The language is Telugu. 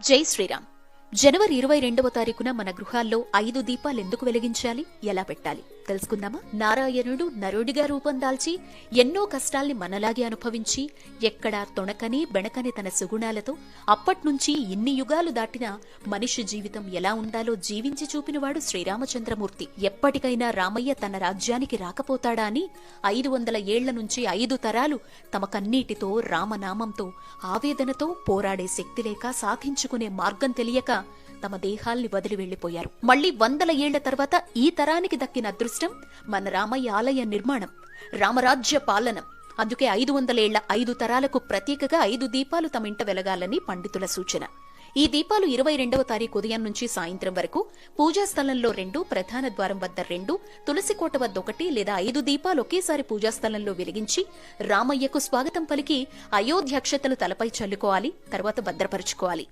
జై శ్రీరామ్. జనవరి 22వ తారీఖున మన గృహాల్లో 5 దీపాలు ఎందుకు వెలిగించాలి, ఎలా పెట్టాలి తెలుసుకుందామా? నారాయణుడు నరుడిగా రూపం దాల్చి ఎన్నో కష్టాల్ని మనలాగే అనుభవించి ఎక్కడా తొణకని బెణకని తన సుగుణాలతో అప్పట్నుంచి ఇన్ని యుగాలు దాటినా మనిషి జీవితం ఎలా ఉండాలో జీవించి చూపినవాడు శ్రీరామచంద్రమూర్తి. ఎప్పటికైనా రామయ్య తన రాజ్యానికి రాకపోతాడా అని 500 ఏళ్ల నుంచి 5 తరాలు తమ కన్నీటితో రామనామంతో ఆవేదనతో పోరాడే శక్తి లేక సాధించుకునే మార్గం తెలియక తమ దేహాల్ని వదిలి వెళ్లిపోయారు. మళ్లీ 100 ఏళ్ల తర్వాత ఈ తరానికి దక్కిన అదృష్టం మన రామయ్య ఆలయ నిర్మాణం, రామరాజ్య పాలనం. అందుకే 500 ఏళ్ల 5 తరాలకు ప్రత్యేకగా 5 దీపాలు తమ ఇంట వెలగాలని పండితుల సూచన. ఈ దీపాలు 22వ తారీఖు ఉదయం నుంచి సాయంత్రం వరకు పూజాస్థలంలో 2, ప్రధాన ద్వారం వద్ద 2, తులసికోట వద్ద 1 లేదా 5 దీపాలు ఒకేసారి పూజాస్థలంలో వెలిగించి రామయ్యకు స్వాగతం పలికి అయోధ్యాక్షతలు తలపై చల్లుకోవాలి. తర్వాత భద్రపరుచుకోవాలి.